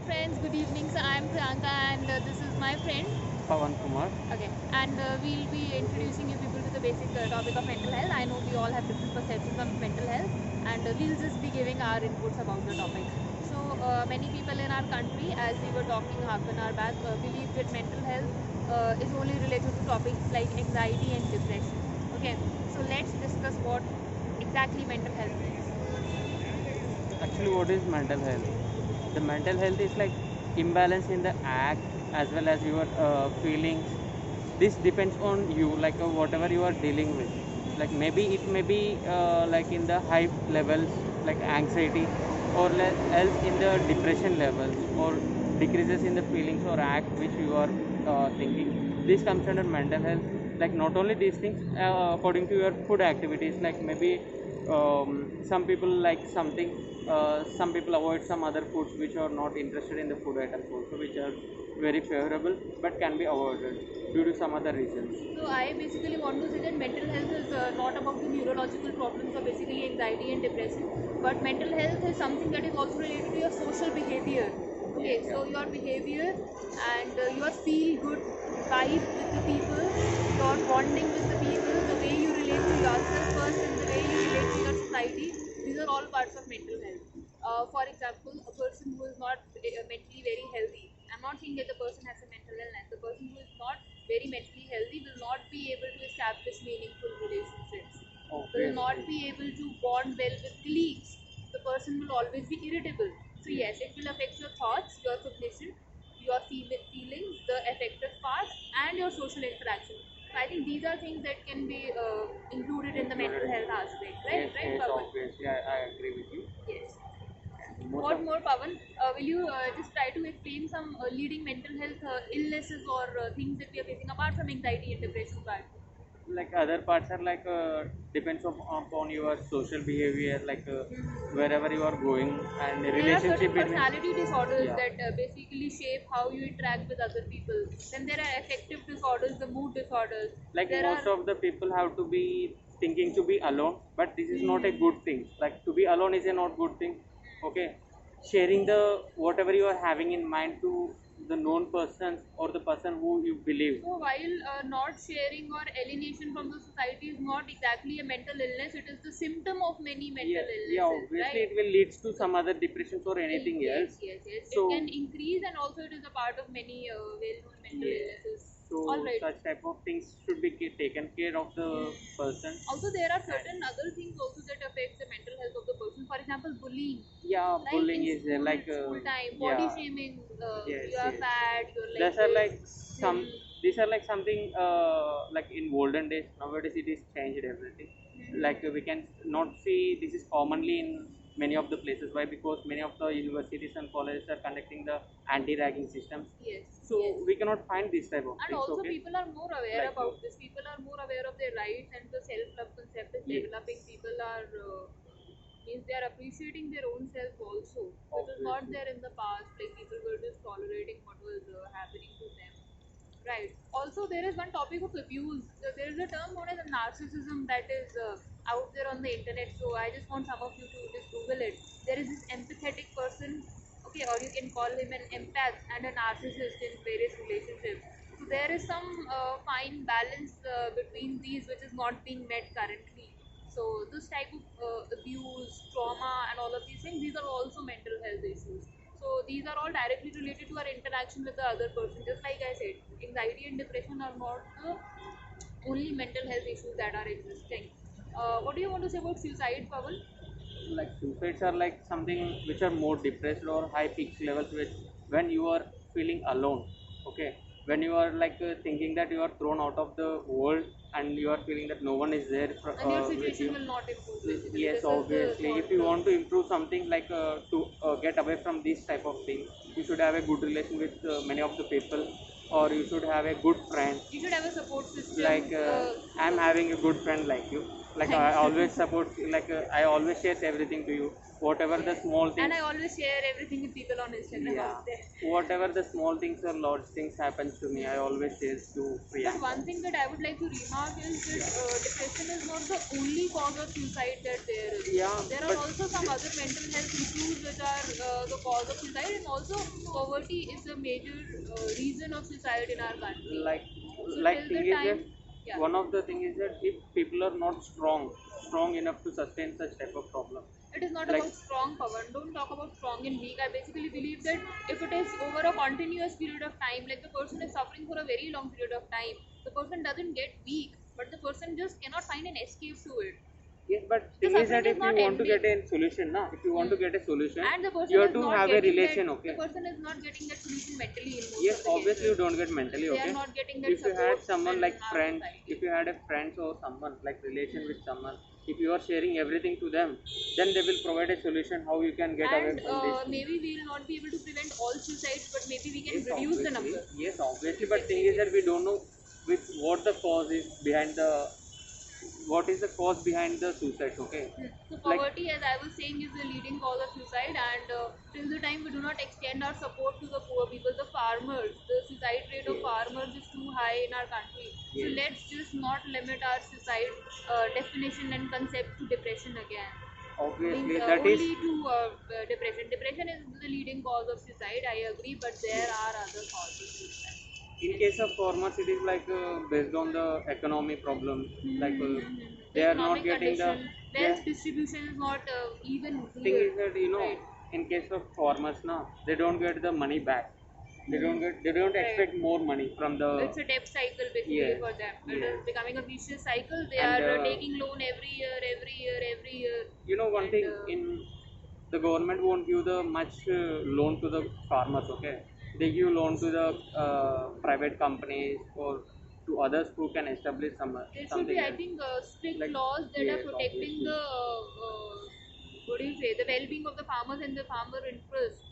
friends, good evening. So I'm Priyanka and this is my friend. Pawan Kumar. Okay, and we'll be introducing you people to the basic topic of mental health. I know we all have different perceptions of mental health, and we'll just be giving our inputs about the topic. So many people in our country, as we were talking half an hour back, believe that mental health is only related to topics like anxiety and depression. Okay, so let's discuss what exactly mental health is. Actually, what is mental health? The mental health is like imbalance in the act as well as your feelings. This depends on you, like whatever you are dealing with. Like maybe it may be like in the high levels, like anxiety, or else in the depression levels, or decreases in the feelings or act which you are thinking. This comes under mental health. Like not only these things, according to your food activities, like maybe some people like something, some people avoid some other foods which are not interested in the food items also, which are very favorable but can be avoided due to some other reasons. So I basically want to say that mental health is not about the neurological problems or basically anxiety and depression, but mental health is something that is also related to your social behavior. Okay, Yeah. so your behavior and your feel good vibe with the people, your bonding with the people, the way you relate to yourself first and the way you relate to your society, these are all parts of mental health. For example, a person who is not mentally very healthy, I'm not saying that the person has a mental illness, the person who is not very mentally healthy will not be able to establish meaningful relationships, will not Obviously. be able to bond well with colleagues. The person will always be irritable. So, Yes. yes, it will affect your thoughts, your cognition, your feelings, the affective part, and your social interaction. So, I think these are things that can be included in the mental Included. health aspect, right? Yes, Right, yes, Pawan? obviously, I agree with you. Yes. Most What of more, Pawan? Will you just try to explain some leading mental health illnesses or things that we are facing apart from anxiety and depression part? like other parts are like depends upon your social behavior, like wherever you are going and the So there are certain relationship between. personality disorders Yeah. that basically shape how you interact with other people. Then there are affective disorders, the mood disorders. Like There most are of the people have to be thinking to be alone, but this is not a hmm, good thing. Like to be alone is a not good thing. Okay, sharing the whatever you are having in mind to the known persons or the person who you believe. so while not sharing or alienation from the society is not exactly a mental illness, it is the symptom of many Yeah, mental yeah, illnesses, obviously right? it will leads to So some other depressions or anything yes, else. yes, yes. It can So increase, and also it is a part of many well-known mental yeah, illnesses. All so right. such type of things should be taken care of the person. Also, there are And certain other things also that affect the mental health of the person. For example, bullying, yeah, right? bullying In is there, like school time, body yeah. shaming. Yes, You are yes. fat. You're like These are this. like Thin. some. These are like something like in olden days. Nowadays it is changed everything. Like we can not see this is commonly in many of the places. Why? Because many of the universities and colleges are conducting the anti-ragging systems. Yes, yes. So we cannot find this type of And things. also, Okay, people are more aware like about this. People are more aware of their rights, and the self-love concept is yes, developing. People are means they are appreciating their own self also, which was not obviously. there in the past. Like people were just tolerating what was happening to them. Right. Also, there is one topic of abuse. There is a term known as narcissism that is out there on the internet. So I just want some of you to just Google it. There is this empathetic person, okay, or you can call him an empath and a narcissist in various relationships. So there is some fine balance between these, which is not being met currently. So this type of abuse, trauma, and all of these things, these are also mental health issues. So these are all directly related to our interaction with the other person. Just like I said, anxiety and depression are not the only mental health issues that are existing. What do you want to say about suicide, Pawan? Like suicides are like something which are more depressed or high peak levels, which when you are feeling alone. Okay, when you are like thinking that you are thrown out of the world and you are feeling that no one is there And your with situation you. will not improve. Basically, Yes, this is the obviously thought. if you want to improve something, like to get away from these type of things, you should have a good relation with many of the people, or you should have a good friend. You should have a support system. Like I'm having a good friend like you. Like I Thank you. always support, like I always share everything to you. whatever the small And things. I always share everything with people on Instagram Yeah, out there. whatever the small things or large things happens to me, I always share to But Priyanka. one thing that I would like to remark is that depression is not the only cause of suicide that there is. Yeah, There are but also some other mental health issues which are the cause of suicide, and also poverty is a major reason of suicide in our country. like So like till thing the is that time, yeah, one of the thing is that if people are not strong enough to sustain such type of problem, it is not like about strong power. Don't talk about strong and weak. I basically believe that if it is over a continuous period of time, like the person is suffering for a very long period of time, the person doesn't get weak, but the person just cannot find an escape to it. yes, but The thing is suffering that is if you not want to get ending. a solution, na, if you want to get a solution, And the you person have is to not have a getting that. relation, The okay? person is not getting that solution mentally in most Yes, of the obviously you cases. don't get mentally, They are okay? not getting that If you support had someone in like our friends, society. if you had a friends or someone like relation with someone, if you are sharing everything to them, then they will provide a solution how you can get away And from this thing. maybe we will not be able to prevent all suicides, but maybe we can Yes, reduce the obviously. number. Yes, obviously. But thing is that we don't know which what the cause is behind the what is the cause behind the suicide. Okay, So like poverty, as I was saying, is the leading cause of suicide, and till the time we do not extend our support to the poor people, the farmers, the suicide rate of yes, farmers is too high in our country. So yes, let's just not limit our suicide definition and concept to depression again. Means obviously that is only to depression. Depression is the leading cause of suicide. I agree, but there are other causes. in case of farmers it is like based on the economy problem. Like The they are not economic getting the condition, yeah. wealth distribution is not even Thing here, is that right? in case of farmers now they don't get the money back. They don't Right. expect more money from the It's a debt cycle basically yes, for them. It yes. is becoming a vicious cycle. They And are taking loan every year, every year, every year, you know one and thing in the government won't give the much loan to the farmers, okay? They give loan to the private companies or to others who can establish there should something be, I else, think, strict like laws that are yes, protecting obviously. the what do you say, the well-being of the farmers and the farmer interest.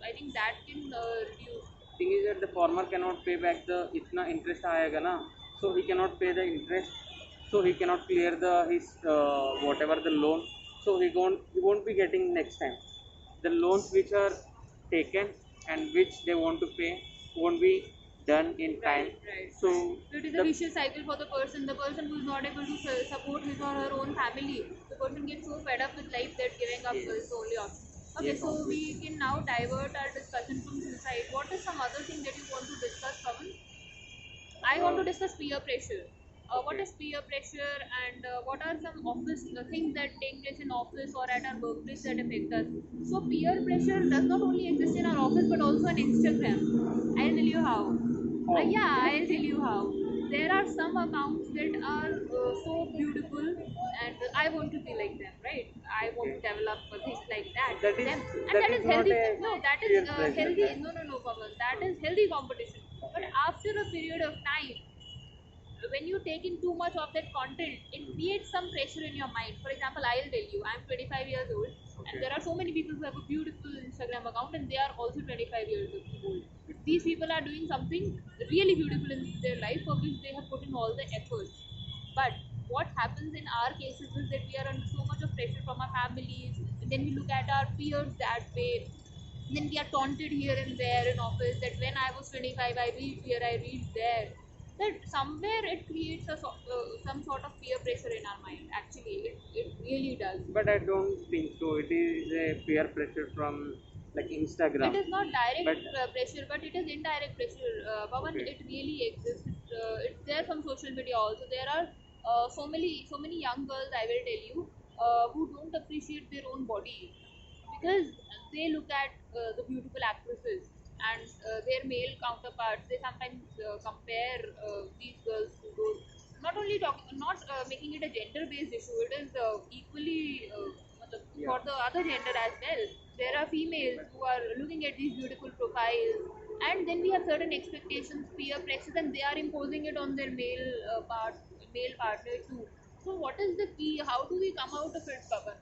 I think that can reduce. Thing is that the farmer cannot pay back the itna interest aayega na, so he cannot pay the interest, so he cannot clear the his whatever the loan, so he won't be getting next time the loans which are taken and which they want to pay won't be done in time. Right, right. So So it is a the vicious cycle for the person. The person who is not able to support his or her own family, the person gets so fed up with life that giving up yes, is the only option. Okay, yes, so we obviously. can now divert our discussion from suicide. What is some other thing that you want to discuss, Pawan? I want uh, to discuss peer pressure. What okay, is peer pressure, and what are some office things that take place in office or at our workplace that affect us? So peer pressure does not only exist in our office but also on Instagram. I'll tell you how. oh Yeah, I'll tell you how. There are some accounts that are so beautiful, and I want to be like them, right? I want okay, to develop things like that. that is Then, and that that is is not healthy. a No, that is peer pressure, healthy. man. No, no, no, Pawan. That is healthy competition. But Okay, after a period of time, when you take in too much of that content, it creates some pressure in your mind. For example, I'll tell you, I'm 25 years old, and okay, there are so many people who have a beautiful Instagram account, and they are also 25 years old. These people are doing something really beautiful in their life for which they have put in all the efforts. But what happens in our cases is that we are under so much of pressure from our families, and then we look at our peers that way. Then we are taunted here and there in office that when I was 25, I reached here, I reached there. That somewhere it creates some sort of peer pressure in our mind. Actually, it really does. but I don't think so. It is a peer pressure from like It Instagram, is not direct but pressure, but it is indirect pressure. Pawan, okay, it really exists. It's there from social media also. There are so many young girls, I will tell you, who don't appreciate their own bodies because they look at the beautiful actresses and their male counterparts. They sometimes compare these girls to those. Not only not making it a gender-based issue. It is equally yeah, for the other gender as well. There are females who are looking at these beautiful profiles, and then we have certain expectations, peer pressures, and they are imposing it on their male partner too. So, what is the key? How do we come out of it, Pavan?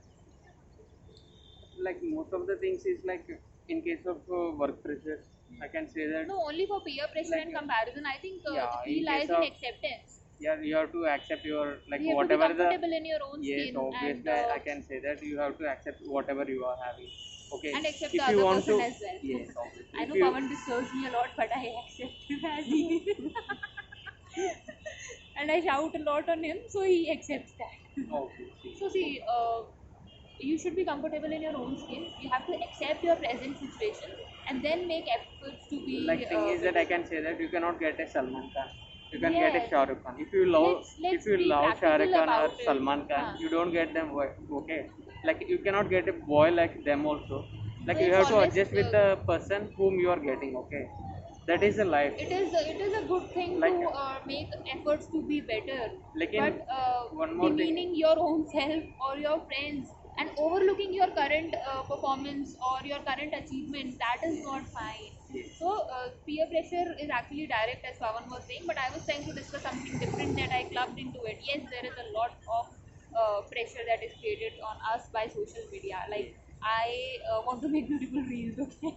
like most of the things is like in case of work pressures, I can say that No, only for peer pressure like and comparison. I think yeah, the key in case lies in of acceptance. Yeah, you have to accept your like You have to be whatever the comfortable in your own yes, skin obviously I can say that you have to accept whatever you are having. Okay, and accept if the you other want person to as well. yes, obviously I if know you Pawan disturbs me a lot, but I accept him as he is. And I shout a lot on him, so he accepts that. obviously So see, you should be comfortable in your own skin. You have to accept your present situation and then make efforts to be like thing is that I better. can say that you cannot get a Salman Khan. You can get a Yes. Shah Rukh Khan. If you love Let's if you be love Shah Rukh practical Khan or about it. Salman Khan, Huh. you don't get them okay. Like you cannot get a boy like them also. Like So you it's have to always adjust with the person whom you are getting. Okay, that is a life. it is a good thing Like to make efforts to be better, लेकिन but one more thing demeaning your own self or your friends and overlooking your current performance or your current achievement, that is not fine. So peer pressure is actually direct, as Pawan was saying, but I was trying to discuss something different that I clubbed into it. Yes, there is a lot of pressure that is created on us by social media. Like I want to make beautiful reels, okay?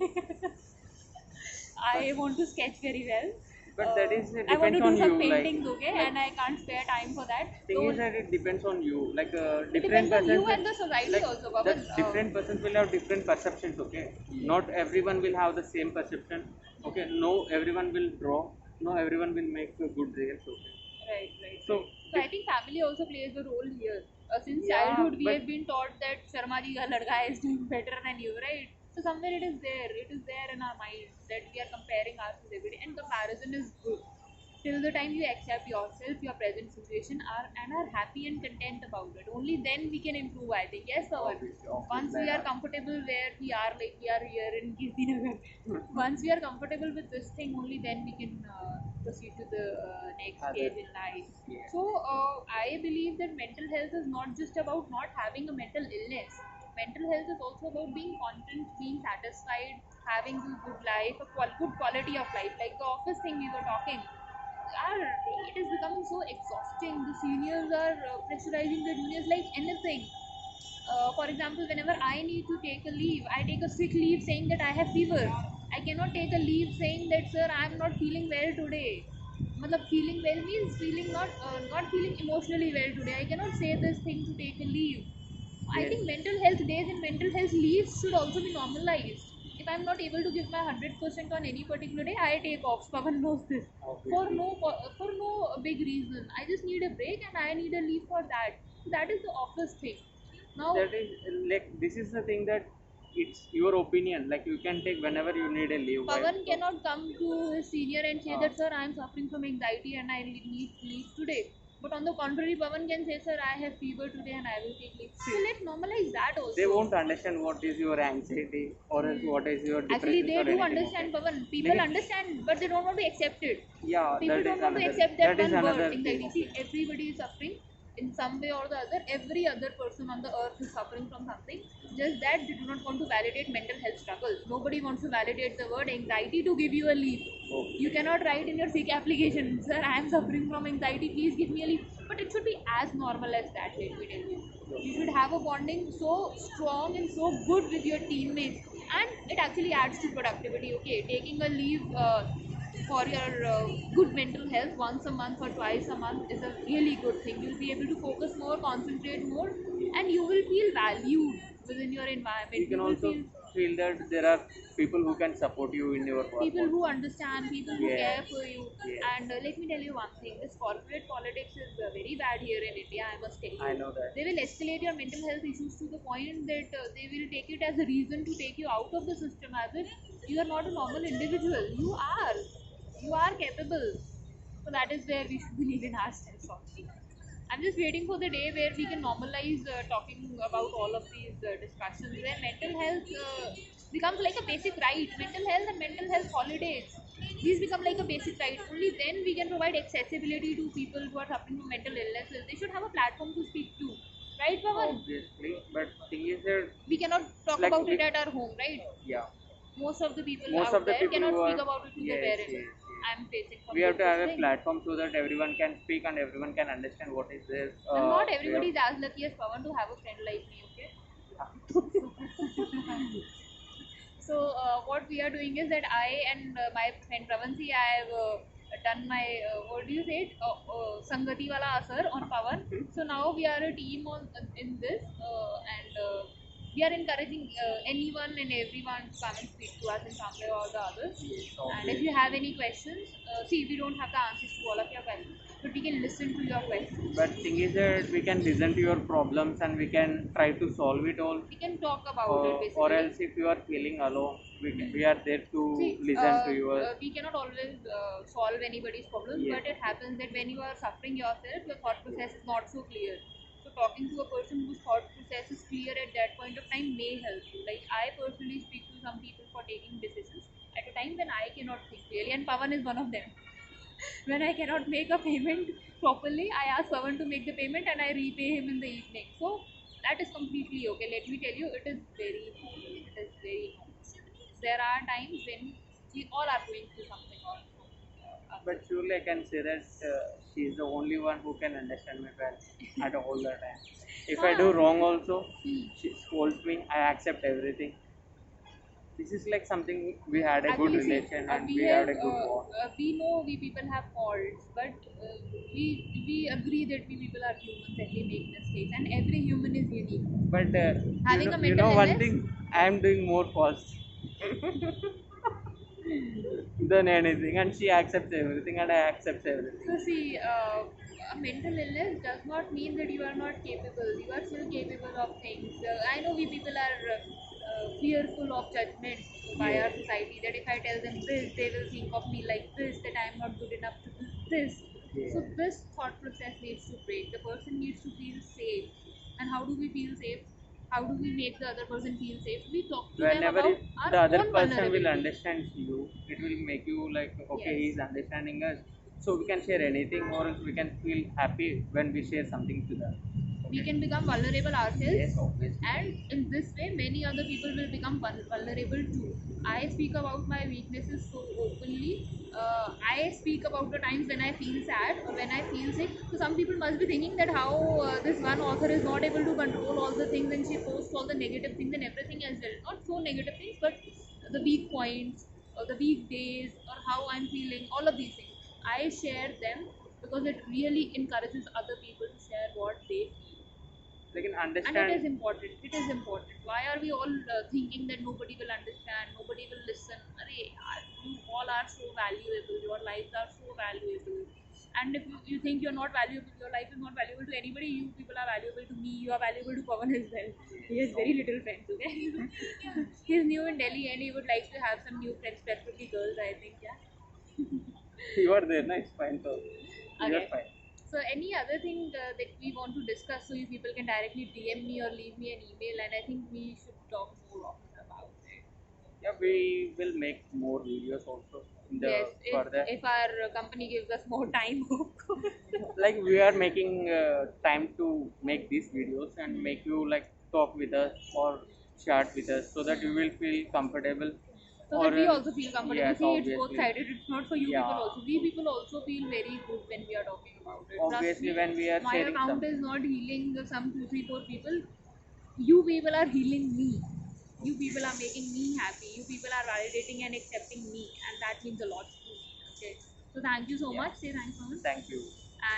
but, I want to sketch very well. but that is I want depends to do on some you paintings, okay, like and I can't spare time for that. thing is Don't. that it depends on you like It different depends on persons you and the society like also, that Pawan. different persons will have different perceptions. Okay, not everyone will have the same perception. Okay, no everyone will draw, no everyone will make a good reels. Okay, Right. so So I think family also plays a role here. Since yeah, childhood, we but have been taught that Sharma ji ka ladka is doing better than you, right? So somewhere it is there. It is there in our minds that we are comparing ourselves every day, and comparison is good. Till the time you accept yourself, your present situation, and are happy and content about it, only then we can improve. I think yes, Pawan. Once we are comfortable where we are, like we are here in Kirti Nagar, once we are comfortable with this thing, only then we can proceed to the next other stage in life. yeah. So I believe that mental health is not just about not having a mental illness. Mental health is also about being content, being satisfied, having a good life, good quality of life. Like the office thing we were talking, it is becoming so exhausting. The seniors are pressurizing the juniors like anything. For example, whenever I need to take a leave, I take a sick leave saying that I have fever. I cannot take a leave saying that sir, I am not feeling well today. Matlab feeling well means feeling not feeling emotionally well today. I cannot say this thing to take a leave. I Yes, think mental health days and mental health leaves should also be normalized. If I'm not able to give my 100% on any particular day, I take off. Pavan knows this. For obviously. no big reason. I just need a break and I need a leave for that. So that is the office thing. Now, That is like this is the thing that it's your opinion. Like you can take whenever you need a leave, right? Pavan So, cannot come to his senior and say uh, that, sir, I am suffering from anxiety and I need leave today. But on the contrary, Pavan can say, sir, I have fever today and I will take leave. So let's normalize that they also. won't understand what is your anxiety or else what is your Actually, depression they or do anything. understand, Okay, Pavan. People like, understand, but they don't want to accept it. yeah, People that don't is want to another accept that that is one word, another thing. anxiety. See, Okay, everybody is suffering in some way or the other. Every other person on the earth is suffering from something. Just that they do not want to validate mental health struggles. Nobody wants to validate the word anxiety to give you a leave. You okay, cannot write in your sick application, sir, I am suffering from anxiety, please give me a leave. But it should be as normal as that, let me tell you. You should have a bonding so strong and so good with your teammates, and it actually adds to productivity. Okay, taking a leave for your good mental health once a month or twice a month is a really good thing. You'll be able to focus more, concentrate more, and you will feel valued within your environment. you can You will also feel feel that there are people who can support you in your work people who also. understand, people who Yes, care for you. yes, And let me tell you one thing: this corporate politics is very bad here in India. I must tell I you, know that. they will escalate your mental health issues to the point that they will take it as a reason to take you out of the system, as if you are not a normal individual. You are capable. So that is where we should believe in ourselves also. I'm just waiting for the day where we can normalize talking about all of these discussions, where mental health becomes like a basic right. Mental health and mental health holidays, these become like a basic right. Only then we can provide accessibility to people who are suffering from mental illnesses. They should have a platform to speak to, right, Pawan? Obviously, but thing is that We cannot talk like about it at our home, right? yeah, Most of the people most of out the there people cannot who speak are about it to their yes, parents. yes, yes. I'm facing We from have to this have a thing. platform so that everyone can speak and everyone can understand what is their And not way of everybody is as lucky as Pawan to have a friend like me, okay? So what we are doing is that I and my friend Pravansi, I have done my what do you say it Sangati wala asar on Pawan. So now we are a team on in this and we are encouraging anyone and everyone to come and speak to us in some way or the others. Yes, And if you have any questions, see, we don't have the answers to all of your questions, but we can listen to your questions. But thing is that we can listen to your problems and we can try to solve it all. We can talk about it basically. Or else if you are feeling alone, we are there to See, listen to yours. we cannot always solve anybody's problems, Yes. but it happens that when you are suffering yourself, your thought process is not so clear. So, talking to a person whose thought process is clear at that point of time may help you. Like, I personally speak to some people for taking decisions at a time when I cannot think clearly, and Pawan is one of them. When I cannot make a payment properly, I ask Pawan to make the payment and I repay him in the evening. So, that is completely okay. Let me tell you, it is very normal. It is very normal. There are times when we all are going through something or But surely I can say that she is the only one who can understand me well at all the time. If I do wrong also, she scolds me. I accept everything. This is like something we had a good actually, see, relation and we we have had a good bond. we know we people have faults, but we agree that we people are humans and we make mistakes, and every human is unique. But Having a you mental know one illness, thing, I am doing more faults than anything, and she accepts everything, and I accept everything. so see, a mental illness does not mean that you are not capable. You are still capable of things. I know we people are fearful of judgment by Yes. our society. That if I tell them this, they will think of me like this. That I am not good enough to do this. So Yeah. this thought process needs to break. The person needs to feel safe. And how do we feel safe? How do we make the other person feel safe? We talk to them Whenever about our the other own person will vulnerability. understand you, it will make you like, okay, Yes. he's understanding us. So we can share anything, or else we can feel happy when we share something to them. We Okay. can become vulnerable ourselves, Yes, obviously. and in this way many other people will become vulnerable too. I speak about my weaknesses so openly. I speak about the times when I feel sad or when I feel sick. So some people must be thinking that how this one author is not able to control all the things and she posts all the negative things and everything as well. Not so negative things, but the weak points or the weak days or how I'm feeling, all of these things I share them because it really encourages other people to share what they feel. They can And it is understand. important. It is important. Why are we all thinking that nobody will understand, nobody will listen? Arey, yaar, you all are so valuable. Your lives are so valuable. And if you think you're not valuable, your life is not valuable to anybody. You people are valuable to me. You are valuable to Pawan as well. He has very little friends. Okay, he's new in Delhi and he would like to have some new friends, preferably girls. I think, yeah. You are there, no? It's fine. So you are Okay. fine. So any other thing that we want to discuss, so you people can directly DM me or leave me an email, and I think we should talk more often about it. Yeah, we will make more videos also in the Yes, further. if our company gives us more time, of course. Like we are making time to make these videos and make you like talk with us or chat with us so that you will feel comfortable. So Or that we else- also feel comfortable. Yes, See, it's both obviously. sided. It's not for you Yeah. people also. We people also feel very good when we are talking about it. Trust Obviously, me, when we are my sharing account something. is not healing some 2, 3, 4 people. You people are healing me. You people are making me happy. You people are validating and accepting me, and that means a lot to me. Okay. So thank you so Yeah. much. Say thanks so much. Thank you.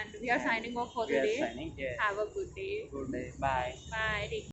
And we are signing off for We the are day. signing. Yes. Have a good day. Good day. Bye. Bye. Take